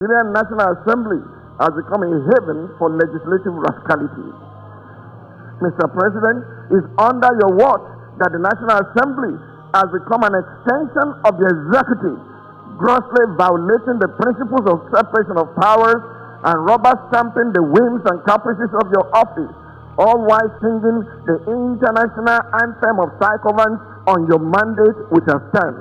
Nigerian National Assembly has become a haven for legislative rascality. Mr. President, it's under your watch that the National Assembly has become an extension of the executive, grossly violating the principles of separation of powers and rubber stamping the whims and caprices of your office, all while singing the international anthem of psychovance on your mandate with a stand.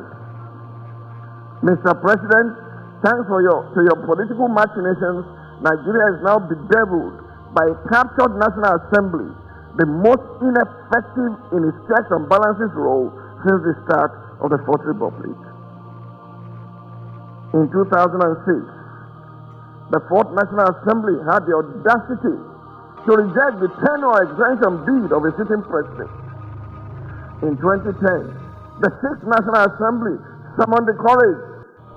Mr. President, thanks to your political machinations, Nigeria is now bedeviled by a captured National Assembly, the most ineffective in its checks and balances role since the start of the Fourth Republic. In 2006, the Fourth National Assembly had the audacity to reject the tenure exemption bid of a sitting president. In 2010, the Sixth National Assembly summoned the courage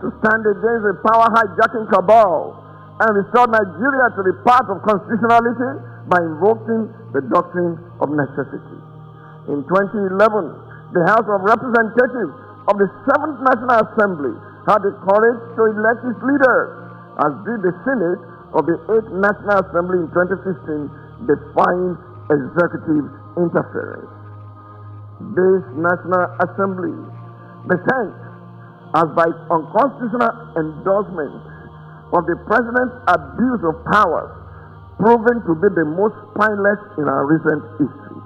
to stand against the power hijacking cabal and restore Nigeria to the path of constitutionality by invoking the doctrine of necessity. In 2011, the House of Representatives of the Seventh National Assembly had the courage to elect its leader, as did the Senate of the Eighth National Assembly in 2015, defying executive interference. This National Assembly, the 10th, as by unconstitutional endorsement of the President's abuse of powers, proven to be the most spineless in our recent history.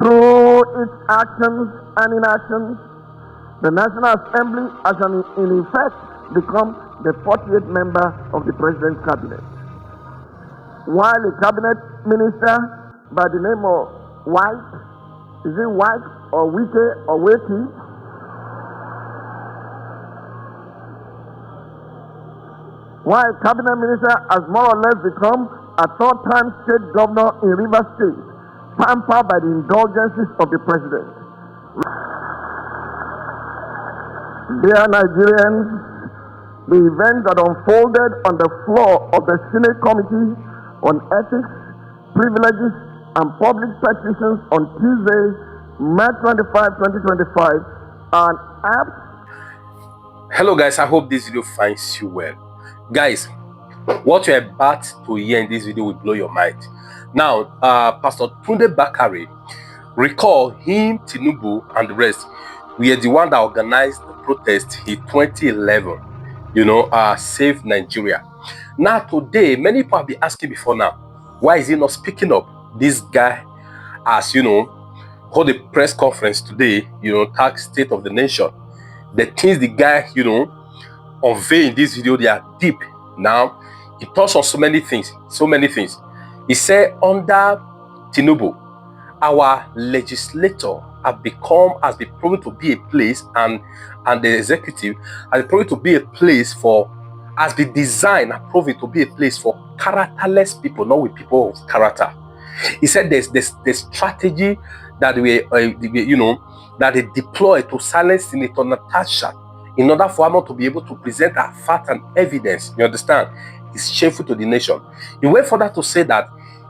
Through its actions and inactions, the National Assembly has in effect become the 48th member of the President's cabinet. While a cabinet minister by the name of White, is it White or Wike or Wakey? While a cabinet minister has more or less become a third-time state governor in Rivers State, pampered by the indulgences of the president. Dear Nigerians, the events that unfolded on the floor of the Senate Committee on Ethics, Privileges, and Public Petitions on Tuesday, March 25, 2025, are an apt. Hello guys, I hope this video finds you well. Guys, what you're about to hear in this video will blow your mind. Now, Pastor Tunde Bakare, recall him, Tinubu, and the rest. We are the one that organized the protest in 2011. Save Nigeria. Now, today, many people have been asking before now, why is he not speaking up? This guy, as hold a press conference today, tag State of the Nation. The things the guy, unveil in this video, they are deep. Now, he talks on so many things. He said, under Tinubu, our legislature has been proven to be a place, and the executive has been proven to be a place has been designed and proven to be a place for characterless people, not with people of character. He said there's strategy that that they deploy to silence Senator Natasha in order for her not to be able to present her facts and evidence. You understand? It's shameful to the nation. He went further to say that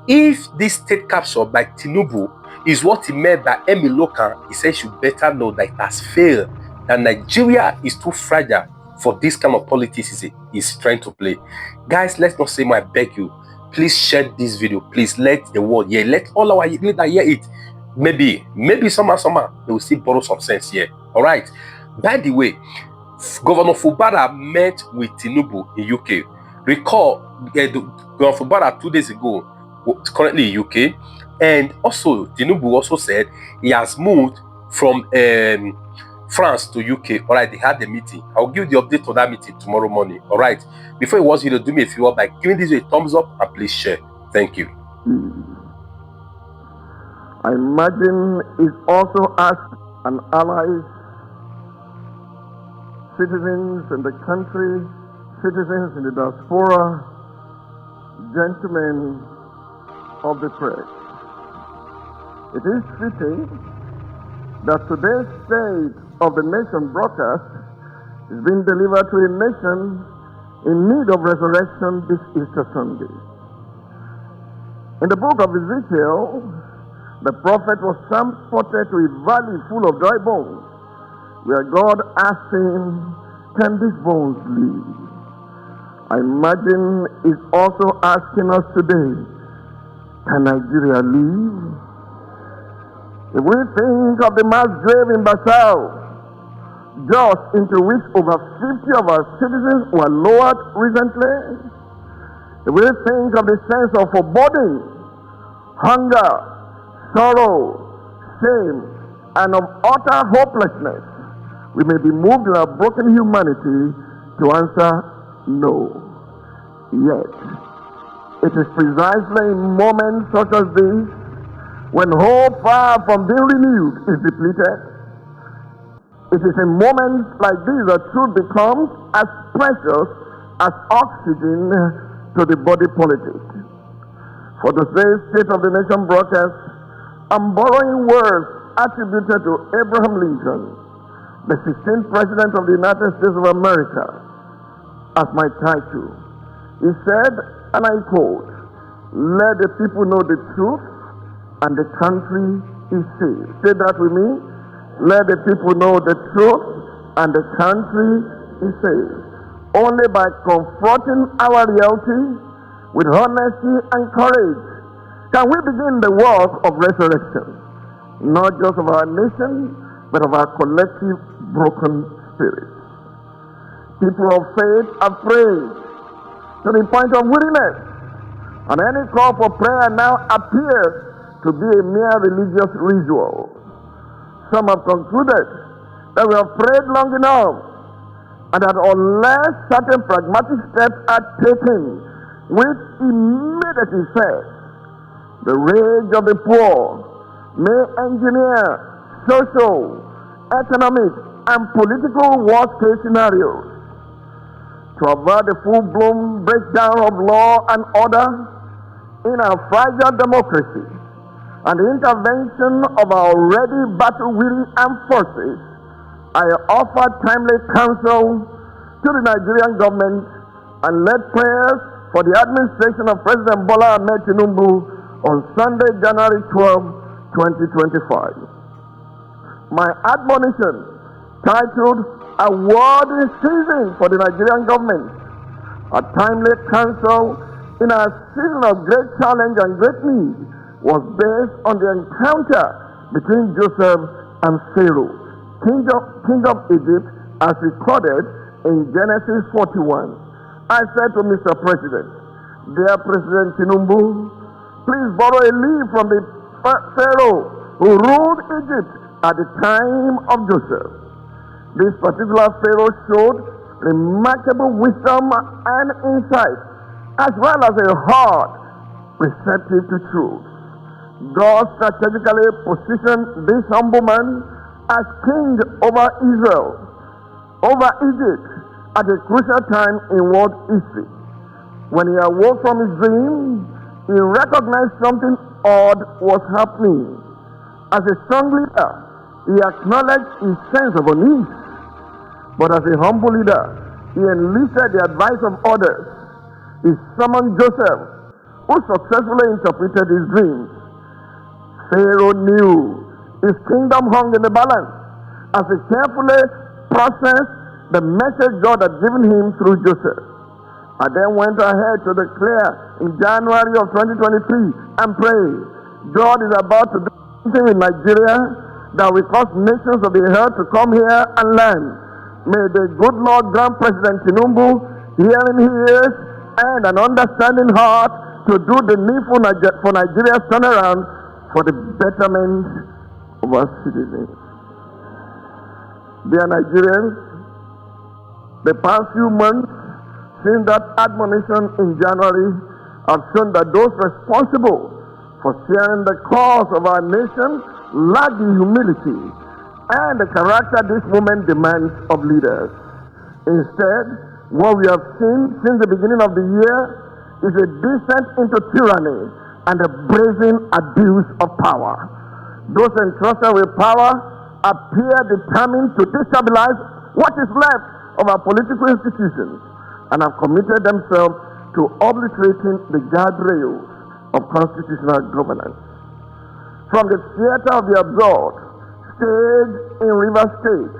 if this state capture by Tinubu is what he meant by emolokan, he said you better know that it has failed, that Nigeria is too fragile for this kind of politics he's trying to play. Guys, let's not say more, I beg you. Please share this video. Please let the world hear. Let all our leaders hear it. Maybe somehow they will still borrow some sense here. All right. By the way, Governor Fubara met with Tinubu in UK. Recall, Governor Fubara 2 days ago was currently in UK, and also Tinubu also said he has moved from France to UK. All right, they had the meeting. I'll give the update on that meeting tomorrow morning. All right. Before you watch the video, do me a favor by giving this video a thumbs up and please share. Thank you. I imagine it's also asked and allies, citizens in the country, citizens in the diaspora, gentlemen of the press. It is fitting that today's State of the Nation broadcast is being delivered to a nation in need of resurrection this Easter Sunday. In the book of Ezekiel, the prophet was transported to a valley full of dry bones, where God asked him, can these bones live? I imagine he's also asking us today, can Nigeria live? If we think of the mass grave in Basel, just into which over 50 of our citizens were lowered recently, if we think of the sense of foreboding, hunger, sorrow, shame, and of utter hopelessness, we may be moved in our broken humanity to answer no. Yet, it is precisely in moments such as this, when hope far from being renewed is depleted, it is in moments like these that truth becomes as precious as oxygen to the body politic. For today's State of the Nation broadcast, I'm borrowing words attributed to Abraham Lincoln, the 16th President of the United States of America, as my title. He said, and I quote, "Let the people know the truth, and the country is saved." Say that with me. Let the people know the truth, and the country is saved. Only by confronting our reality with honesty and courage can we begin the work of resurrection, not just of our nation, but of our collective broken spirit. People of faith are prayed to the point of weariness, and any call for prayer now appears to be a mere religious ritual. Some have concluded that we have prayed long enough, and that unless certain pragmatic steps are taken with immediate effect, the rage of the poor may engineer social, economic, and political worst-case scenarios. To avert the full-blown breakdown of law and order in our fragile democracy and the intervention of our already battle-weary armed forces, I offer timely counsel to the Nigerian government and led prayers for the administration of President Bola Ahmed Tinubu on Sunday, January 12, 2025. My admonition, titled "A Worthy Season for the Nigerian Government," a timely counsel in a season of great challenge and great need, was based on the encounter between Joseph and Pharaoh, king of Egypt, as recorded in Genesis 41. I said to Mr. President, "Dear President Tinubu, please borrow a leaf from the Pharaoh who ruled Egypt at the time of Joseph. This particular Pharaoh showed remarkable wisdom and insight, as well as a heart receptive to truth. God strategically positioned this humble man as king over Israel, over Egypt, at a crucial time in world history. When he awoke from his dream, he recognized something odd was happening. As a strong leader, he acknowledged his sense of unease. But as a humble leader, he enlisted the advice of others. He summoned Joseph, who successfully interpreted his dreams. Pharaoh knew his kingdom hung in the balance as he carefully processed the message God had given him through Joseph. I then went ahead to declare in January of 2023 and pray, God is about to do something in Nigeria that will cause nations of the earth to come here and learn. May the good Lord grant President Tinubu hearing ears and an understanding heart to do the needful for Nigeria's turnaround for the betterment of our citizens." Dear Nigerians, the past few months since that admonition in January have shown that those responsible for steering the cause of our nation lack the humility and the character this moment demands of leaders. Instead, what we have seen since the beginning of the year is a descent into tyranny and a brazen abuse of power. Those entrusted with power appear determined to destabilize what is left of our political institutions and have committed themselves to obliterating the guardrails of constitutional governance. From the theater of the absurd, staged in Rivers State,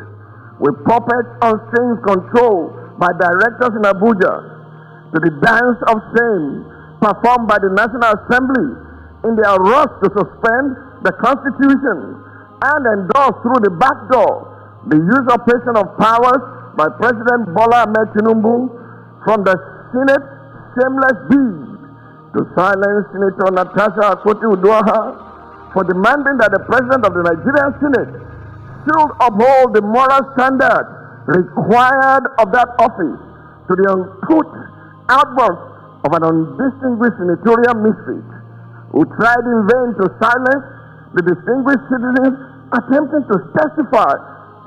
with puppets on strings controlled by directors in Abuja, to the dance of shame performed by the National Assembly in their rush to suspend the Constitution and endorse through the back door the usurpation of powers by President Bola Ahmed Tinubu, from the Senate shameless deed to silence Senator Natasha for demanding that the President of the Nigerian Senate should uphold the moral standard required of that office to the uncouth outburst of an undistinguished senatorial misfit who tried in vain to silence the distinguished citizens attempting to testify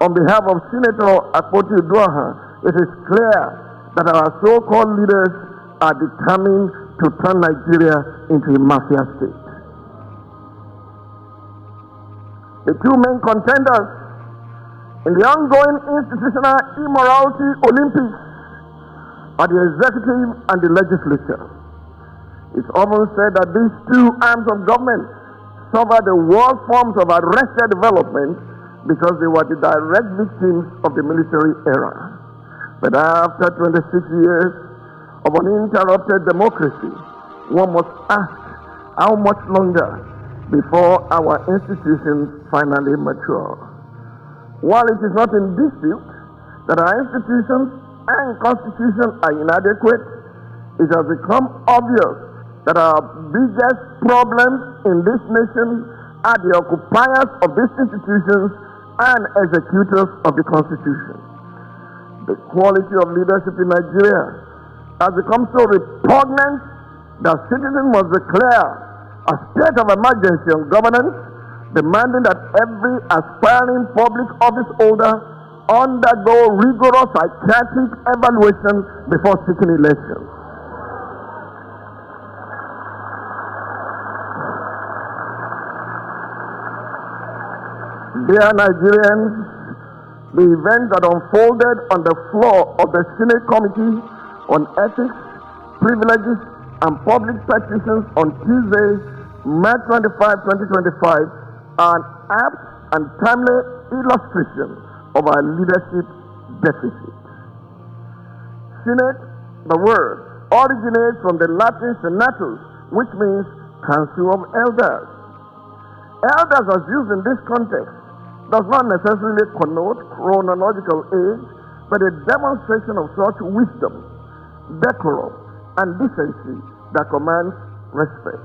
on behalf of Senator Akpoti-Uduaghan. It is clear that our so-called leaders are determined to turn Nigeria into a mafia state. The two main contenders in the ongoing institutional immorality Olympics are the executive and the legislature. It's often said that these two arms of government suffered the worst forms of arrested development because they were the direct victims of the military era. But after 26 years of uninterrupted democracy, one must ask how much longer before our institutions finally mature. While it is not in dispute that our institutions and constitution are inadequate, it has become obvious that our biggest problems in this nation are the occupiers of these institutions and executors of the Constitution. The quality of leadership in Nigeria has become so repugnant that citizens must declare a state of emergency on governance, demanding that every aspiring public office holder undergo rigorous psychiatric evaluation before seeking election. Dear Nigerians, the event that unfolded on the floor of the Senate Committee on Ethics, Privileges, and Public Petitions on Tuesday, March 25, 2025, are an apt and timely illustration of our leadership deficit. Senate, the word, originates from the Latin senatus, which means Council of Elders. Elders, as used in this context, does not necessarily connote chronological age, but a demonstration of such wisdom, decorum, and decency that commands respect.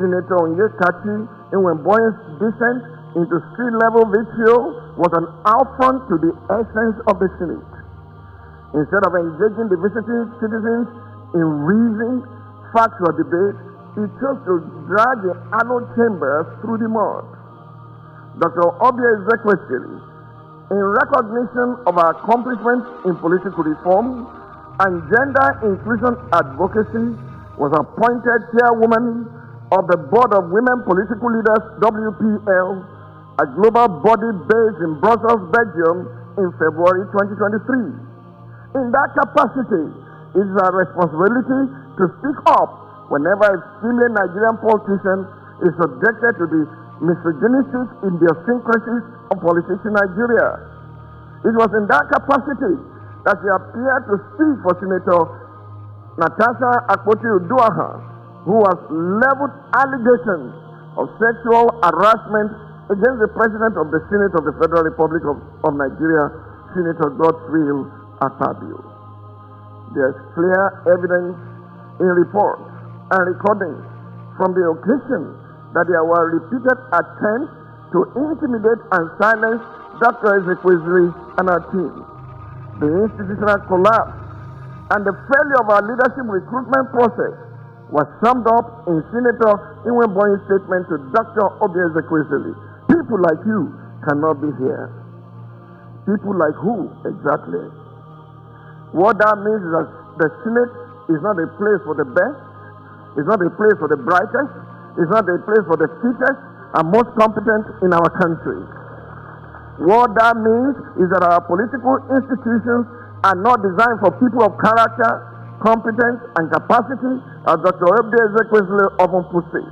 Senator Onyekachi Iwemboye's descent into street-level vitriol was an affront to the essence of the Senate. Instead of engaging the visiting citizens in reasoned, factual debate, he chose to drag the hallowed chambers through the mud. Dr. Obia Ezekwesili, in recognition of our accomplishments in political reform and gender inclusion advocacy, was appointed chairwoman of the Board of Women Political Leaders, WPL, a global body based in Brussels, Belgium, in February 2023. In that capacity, it is our responsibility to speak up whenever a female Nigerian politician is subjected to the misogynistic idiosyncrasies of politics in Nigeria. It was in that capacity that she appeared to speak for Senator Natasha Akpoti-Uduaghan, who has leveled allegations of sexual harassment against the President of the Senate of the Federal Republic of Nigeria, Senator Godswill Akpabio. There is clear evidence in reports and recordings from the occasion that there were repeated attempts to intimidate and silence Dr. Ezekwesili and our team. The institutional collapse and the failure of our leadership recruitment process was summed up in Senator Iwemboye's statement to Dr. Obia Ezekwesili. People like you cannot be here. People like who exactly? What that means is that the Senate is not a place for the best, it's not a place for the brightest, it's not a place for the fittest and most competent in our country. What that means is that our political institutions are not designed for people of character, competence, and capacity, as Dr. Obia Ezekwesili often puts it.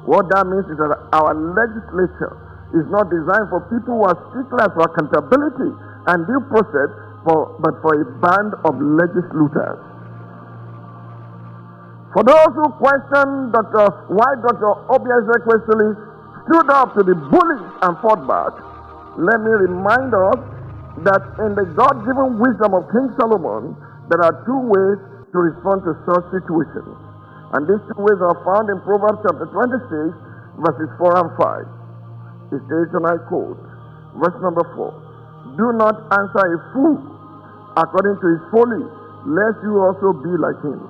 What that means is that our legislature is not designed for people who are sticklers for accountability and due process but for a band of legislators. For those who question why Dr. Obiazekwesili stood up to the bullies and fought back, let me remind us that in the God-given wisdom of King Solomon, there are two ways to respond to such situations. And these two ways are found in Proverbs chapter 26, verses 4 and 5. It says, and I quote, verse number 4, do not answer a fool according to his folly, lest you also be like him.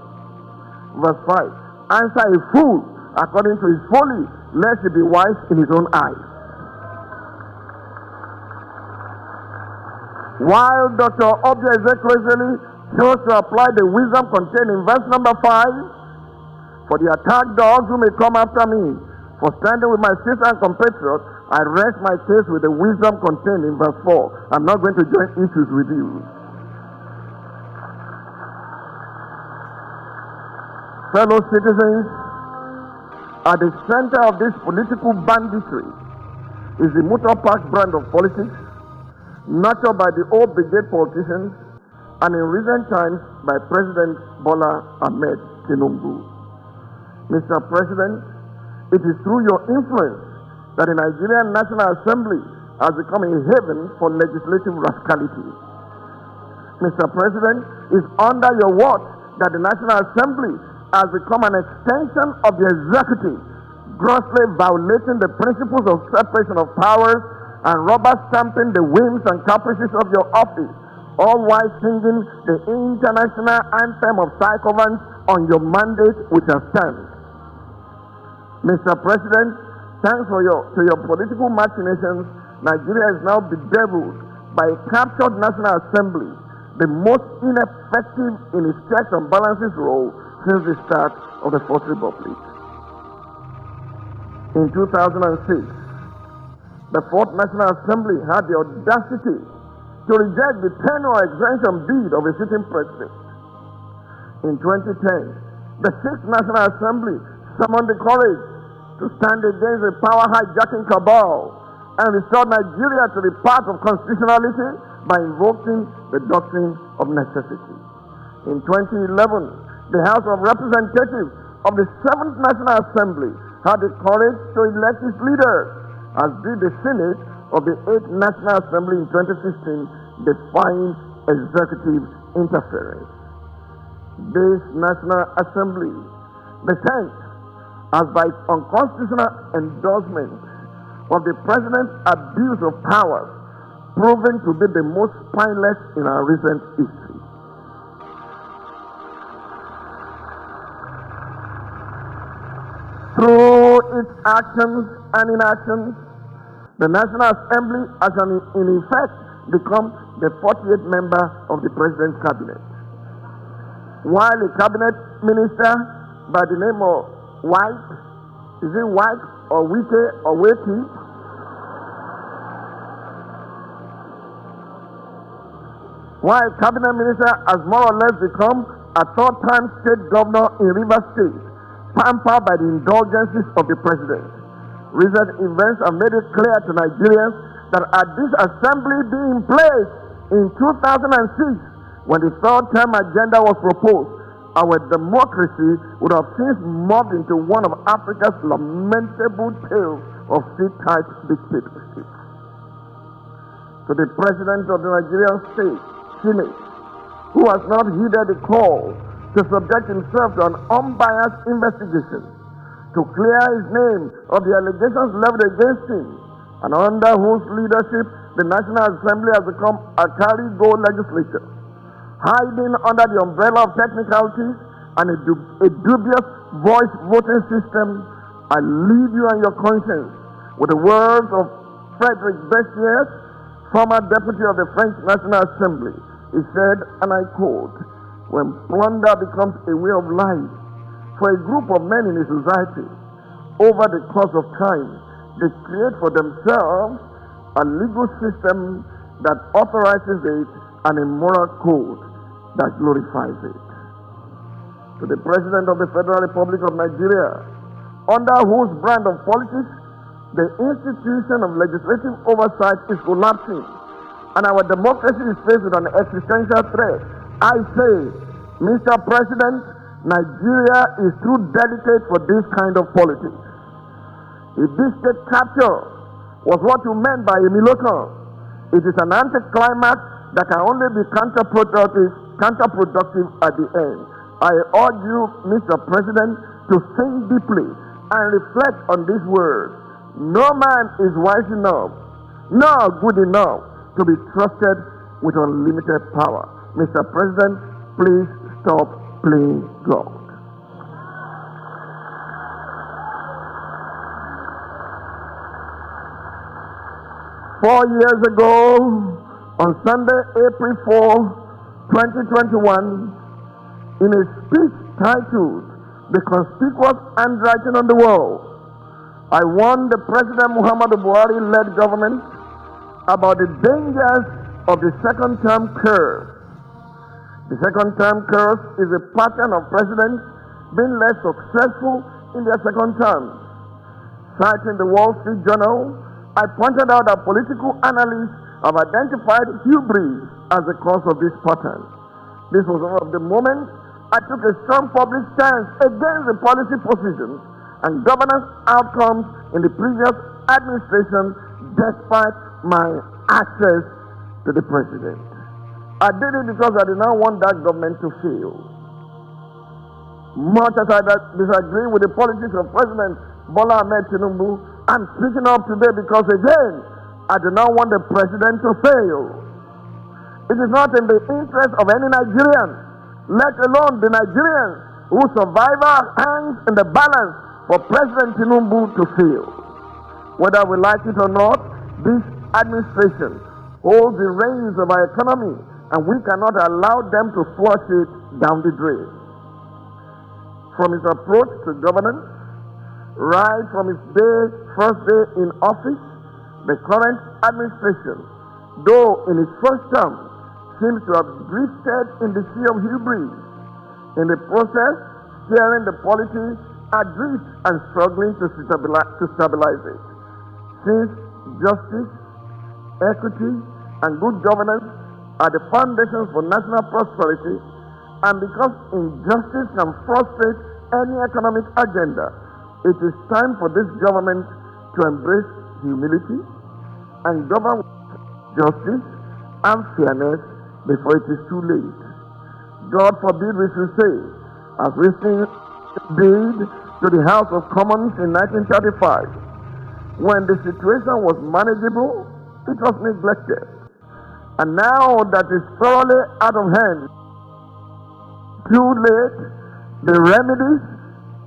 Verse 5, answer a fool according to his folly, lest he be wise in his own eyes. While Dr. Obiazekwesili chose to apply the wisdom contained in verse number 5, for the attack dogs who may come after me, for standing with my sister and compatriot, I rest my case with the wisdom contained in verse 4. I'm not going to join issues with you. Fellow citizens, at the center of this political banditry is the motor park brand of politics, nurtured by the old brigade politicians, and in recent times by President Bola Ahmed Tinubu. Mr. President, it is through your influence that the Nigerian National Assembly has become a haven for legislative rascality. Mr. President, it's under your watch that the National Assembly has become an extension of the executive, grossly violating the principles of separation of powers and rubber stamping the whims and caprices of your office, all while singing the international anthem of sycophants on your mandate which has stand. Mr. President, thanks to your political machinations, Nigeria is now bedeviled by a captured National Assembly, the most ineffective in its checks and balances role since the start of the Fourth Republic. In 2006, the Fourth National Assembly had the audacity to reject the tenure exemption bid of a sitting president. In 2010, the Sixth National Assembly summoned the courage to stand against the power hijacking cabal and restore Nigeria to the path of constitutionality by invoking the doctrine of necessity. In 2011, the House of Representatives of the Seventh National Assembly had the courage to elect its leaders, as did the Senate of the Eighth National Assembly in 2016, defying executive interference. This National Assembly, the 10th, has by unconstitutional endorsement of the President's abuse of powers proven to be the most spineless in our recent history. Through its actions and inactions, the National Assembly has in effect become the 48th member of the President's cabinet. While a cabinet minister by the name of White, is it White or Wike or Wakey? While cabinet minister has more or less become a third-time state governor in Rivers State, pampered by the indulgences of the president. Recent events have made it clear to Nigerians that had this assembly been in place in 2006, when the third-term agenda was proposed, our democracy would have since morphed into one of Africa's lamentable tales of state-type dictatorship. To the president of the Nigerian state, Senate, who has not heeded the call to subject himself to an unbiased investigation, to clear his name of the allegations leveled against him, and under whose leadership the National Assembly has become a carry-go legislature, hiding under the umbrella of technicalities and a dubious voice voting system. I leave you and your conscience with the words of Frederick Bessières, former deputy of the French National Assembly. He said, and I quote, "When plunder becomes a way of life for a group of men in a society, over the course of time, they create for themselves a legal system that authorizes it and a moral code that glorifies it." To the President of the Federal Republic of Nigeria, under whose brand of politics the institution of legislative oversight is collapsing, and our democracy is faced with an existential threat. I say, Mr. President, Nigeria is too delicate for this kind of politics. If this state capture was what you meant by emolokan, it is an anticlimax that can only be counterproductive at the end. I urge you, Mr. President, to think deeply and reflect on these words. No man is wise enough, nor good enough to be trusted with unlimited power. Mr. President, please stop playing God. Four years ago, on Sunday, April 4, 2021, in a speech titled "The Conspicuous Handwriting on the Wall," I warned the President Muhammadu Buhari-led government about the dangers of the second-term curse. The second-term curse is a pattern of presidents being less successful in their second term. Citing the Wall Street Journal, I pointed out that political analysts have identified hubris as the cause of this pattern. This was one of the moments I took a strong public stance against the policy positions and governance outcomes in the previous administration despite my access to the president. I did it because I did not want that government to fail. Much as I disagree with the politics of President Bola Ahmed Tinubu, I'm speaking up today because, again, I do not want the president to fail. It is not in the interest of any Nigerian, let alone the Nigerians whose survival hangs in the balance for President Tinubu to fail. Whether we like it or not, this administration holds the reins of our economy, and we cannot allow them to flush it down the drain. From its approach to governance, right from its first day in office, the current administration, though in its first term, seems to have drifted in the sea of hubris. In the process, steering the polity adrift and struggling to stabilize it. Since justice, equity, and good governance are the foundations for national prosperity, and because injustice can frustrate any economic agenda, it is time for this government to embrace humility and govern with justice and fairness before it is too late. God forbid we should say, as we did to the House of Commons in 1935, when the situation was manageable, it was neglected. And now that it's thoroughly out of hand, too late, the remedies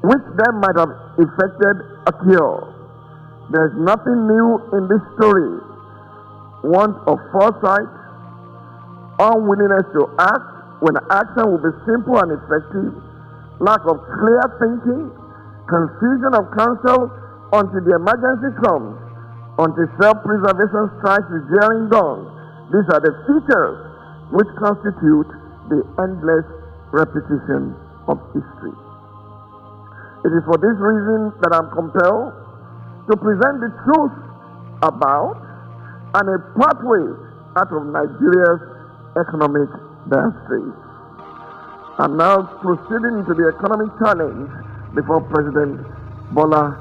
which then might have effected a cure. There's nothing new in this story. Want of foresight, unwillingness to act when action will be simple and effective, lack of clear thinking, confusion of counsel until the emergency comes, until self-preservation strikes the jeering dawn. These are the features which constitute the endless repetition of history. It is for this reason that I'm compelled to present the truth about and a pathway out of Nigeria's economic dire straits. I'm now proceeding to the economic challenge before President Bola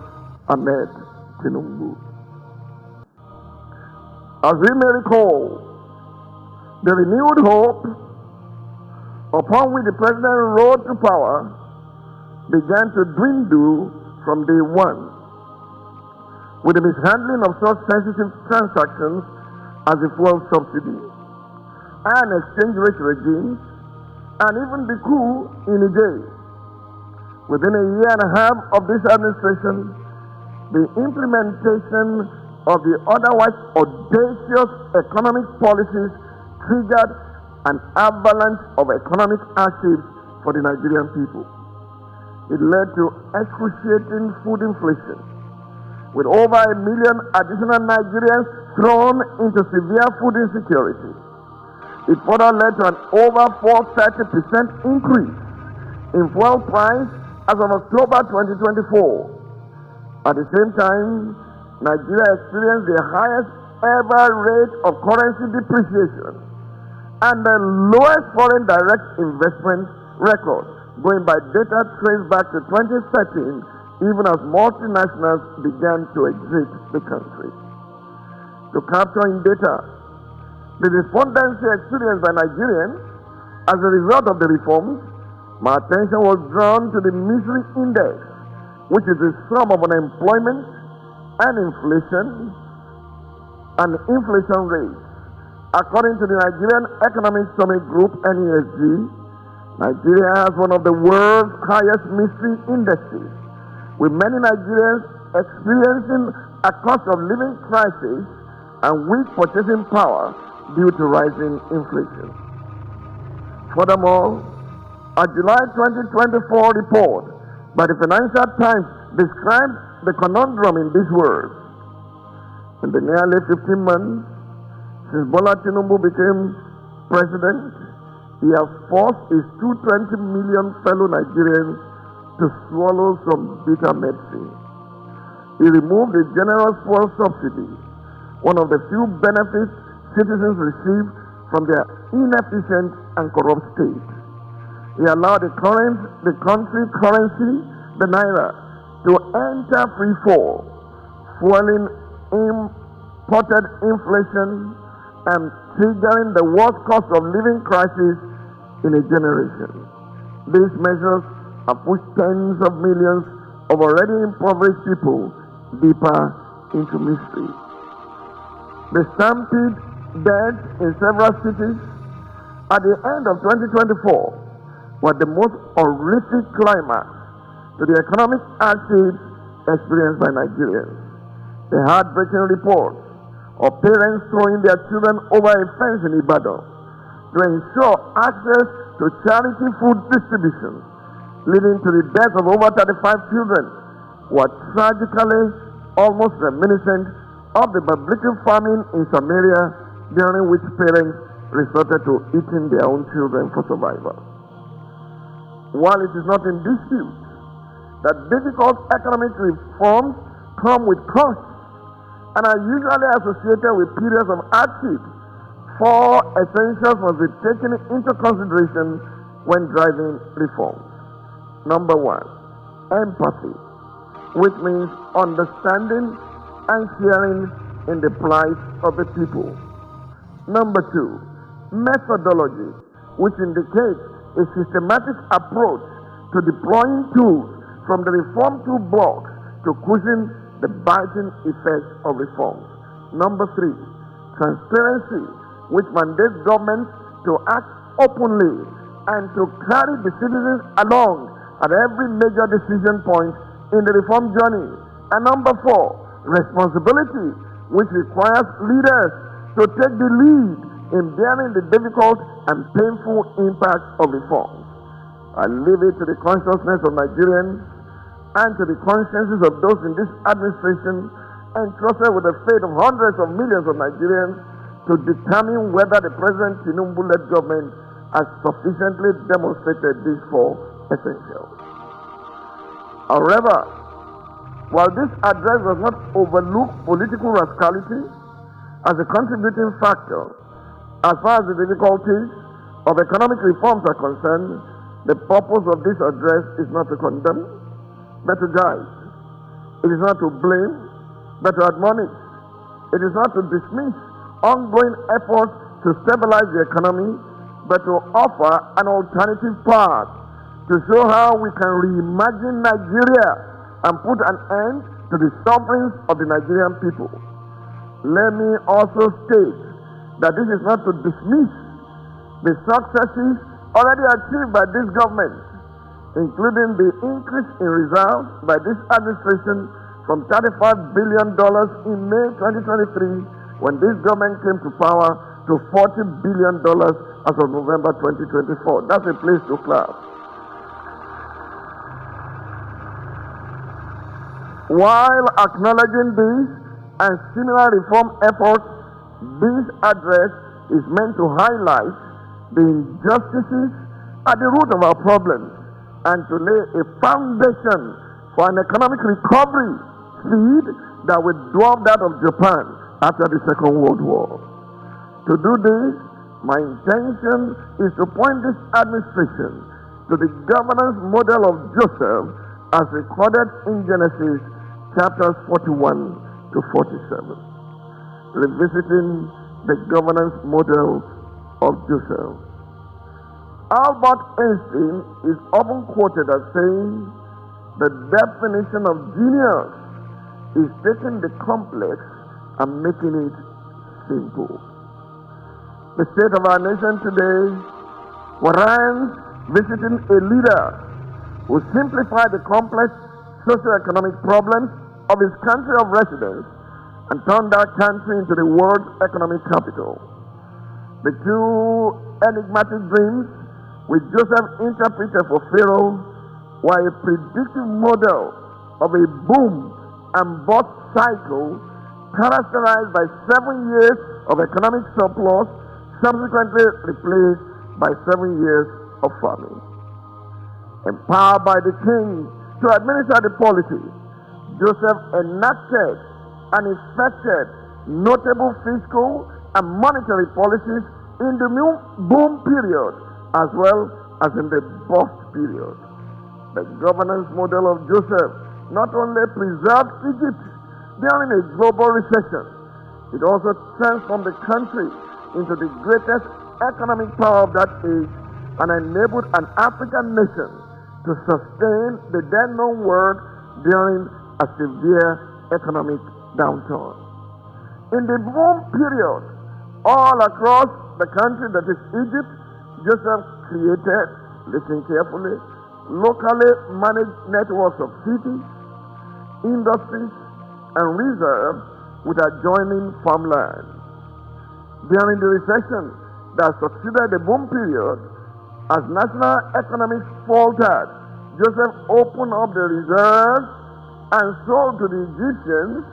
Ahmed Tinubu. As we may recall, the renewed hope upon which the president rode to power began to dwindle from day one, with the mishandling of such sensitive transactions as the fuel subsidy and exchange rate regimes, and even the coup in Niger. Within a year and a half of this administration, the implementation of the otherwise audacious economic policies triggered an avalanche of economic hardships for the Nigerian people. It led to excruciating food inflation, with over 1 million additional Nigerians thrown into severe food insecurity. It further led to an over 430% increase in fuel price as of October 2024. At the same time, Nigeria experienced the highest ever rate of currency depreciation and the lowest foreign direct investment record, going by data traced back to 2013, even as multinationals began to exit the country. To capture in data the despondency experienced by Nigerians as a result of the reforms, my attention was drawn to the misery index, which is the sum of unemployment and inflation rates. According to the Nigerian Economic Summit Group, NESG, Nigeria has one of the world's highest misery indexes, with many Nigerians experiencing a cost of living crisis and weak purchasing power due to rising inflation. Furthermore, a July 2024 report by the Financial Times describes the conundrum in these words. In the nearly 15 months since Bola Tinubu became president, he has forced his 220 million fellow Nigerians to swallow some bitter medicine. He removed the generous fuel subsidy, one of the few benefits citizens receive from their inefficient and corrupt state. He allowed the country currency, the naira, to enter free fall, fueling imported inflation and triggering the worst cost of living crisis in a generation. These measures have pushed tens of millions of already impoverished people deeper into misery. The stampede deaths in several cities at the end of 2024 were the most horrific climax to the economic hardships experienced by Nigerians. The heartbreaking reports of parents throwing their children over a fence in Ibadan to ensure access to charity food distribution, leading to the death of over 35 children, were tragically almost reminiscent of the biblical famine in Samaria, during which parents resorted to eating their own children for survival. While it is not in dispute that difficult economic reforms come with costs and are usually associated with periods of hardship, four essentials must be taken into consideration when driving reforms. Number one, empathy, which means understanding and sharing in the plight of the people. Number two, methodology, which indicates a systematic approach to deploying tools from the reform toolbox to cushion the biting effects of reforms. Number three, transparency, which mandates governments to act openly and to carry the citizens along at every major decision point in the reform journey. And number four, responsibility, which requires leaders to take the lead in bearing the difficult and painful impact of reforms. I leave it to the consciousness of Nigerians and to the consciences of those in this administration entrusted with the fate of hundreds of millions of Nigerians to determine whether the President Tinubu-led government has sufficiently demonstrated these four essentials. However, while this address does not overlook political rascality as a contributing factor, as far as the difficulties of economic reforms are concerned, the purpose of this address is not to condemn, but to guide. It is not to blame, but to admonish. It is not to dismiss ongoing efforts to stabilize the economy, but to offer an alternative path to show how we can reimagine Nigeria and put an end to the sufferings of the Nigerian people. Let me also state that this is not to dismiss the successes already achieved by this government, including the increase in reserves by this administration from $35 billion in May 2023, when this government came to power, to $40 billion as of November 2024. That's a place to clap. While acknowledging this and similar reform efforts, this address is meant to highlight the injustices at the root of our problems and to lay a foundation for an economic recovery speed that will dwarf that of Japan, after the Second World War. To do this, my intention is to point this administration to the governance model of Joseph as recorded in Genesis chapters 41 to 47. Revisiting the governance model of Joseph. Albert Einstein is often quoted as saying, the definition of genius is taking the complex and making it simple. The state of our nation today warrants visiting a leader who simplified the complex socio-economic problems of his country of residence and turned that country into the world's economic capital. The two enigmatic dreams which Joseph interpreted for Pharaoh were a predictive model of a boom and bust cycle characterized by 7 years of economic surplus, subsequently replaced by 7 years of famine. Empowered by the king to administer the polity, Joseph enacted and effected notable fiscal and monetary policies in the boom period as well as in the bust period. The governance model of Joseph not only preserved Egypt during a global recession, it also transformed the country into the greatest economic power of that age and enabled an African nation to sustain the then known world during a severe economic downturn. In the boom period, all across the country that is Egypt, Joseph created, listen carefully, locally managed networks of cities, industries, and reserves with adjoining farmland. During the recession that succeeded the boom period, as national economics faltered, Joseph opened up the reserves and sold to the Egyptians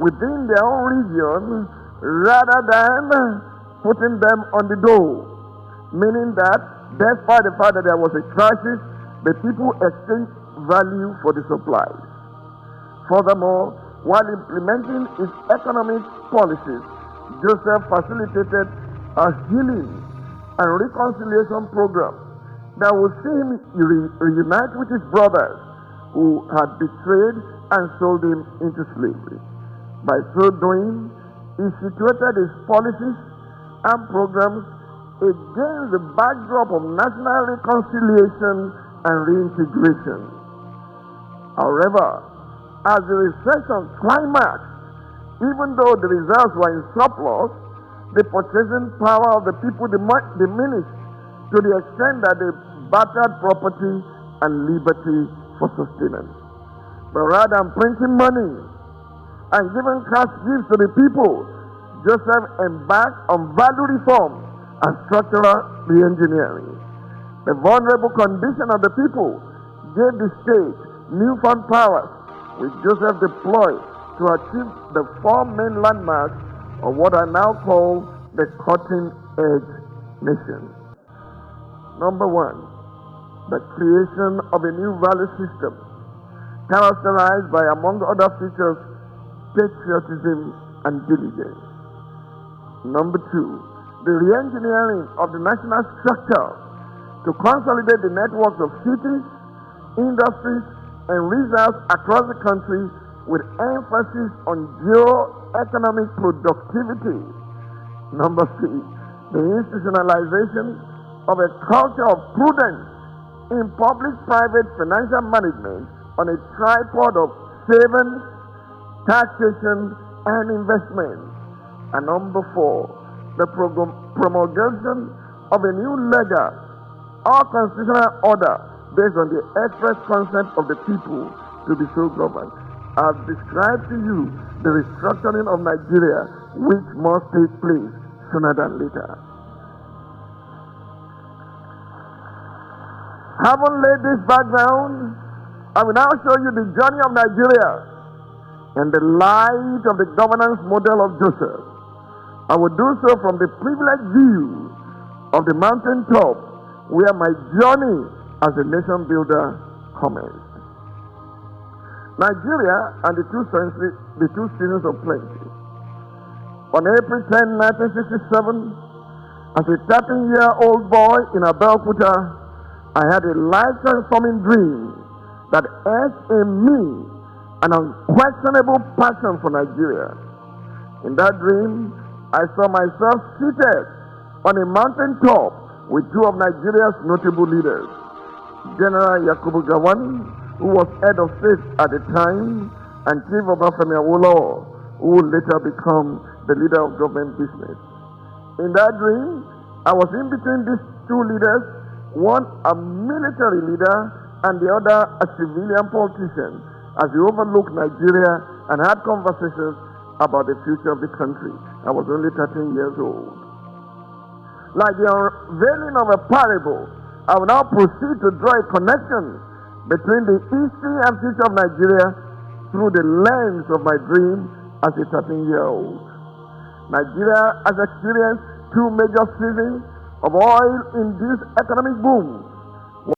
within their own region rather than putting them on the dole, meaning that despite the fact that there was a crisis, the people exchanged value for the supplies. Furthermore, while implementing his economic policies, Joseph facilitated a healing and reconciliation program that would see him reunite with his brothers who had betrayed and sold him into slavery. By so doing, he situated his policies and programs against the backdrop of national reconciliation and reintegration. However, as the recession climaxed, even though the reserves were in surplus, the purchasing power of the people diminished to the extent that they bartered property and liberty for sustenance. But rather than printing money and giving cash gifts to the people, Joseph embarked on value reform and structural re-engineering. The vulnerable condition of the people gave the state newfound powers, which Joseph deployed to achieve the four main landmarks of what I now call the cutting-edge nation. Number one, the creation of a new value system characterized by, among other features, patriotism and diligence. Number two, the re-engineering of the national structure to consolidate the networks of cities, industries, and reserves across the country with emphasis on geo-economic productivity. Number three, the institutionalization of a culture of prudence in public-private financial management on a tripod of savings, taxation, and investment. And number four, the promulgation of a new legal or constitutional order based on the express consent of the people to be so governed. I've described to you the restructuring of Nigeria, which must take place sooner than later. Having laid this background, I will now show you the journey of Nigeria in the light of the governance model of Joseph. I will do so from the privileged view of the mountaintop where my journey as a nation builder commenced. Nigeria and the two seasons of plenty. On April 10, 1967, as a 13-year-old boy in Abeokuta, I had a life-transforming dream that etched in me an unquestionable passion for Nigeria. In that dream, I saw myself seated on a mountain top with two of Nigeria's notable leaders, General Yakubu Gowon, who was head of state at the time, and Chief Obafemi Awolowo, who would later become the leader of government business. In that dream, I was in between these two leaders, one a military leader and the other a civilian politician, as we overlooked Nigeria and had conversations about the future of the country. I was only 13 years old. Like the unveiling of a parable, I will now proceed to draw a connection between the history and future of Nigeria through the lens of my dream as a 13-year-old. Nigeria has experienced two major seasons of oil-induced economic boom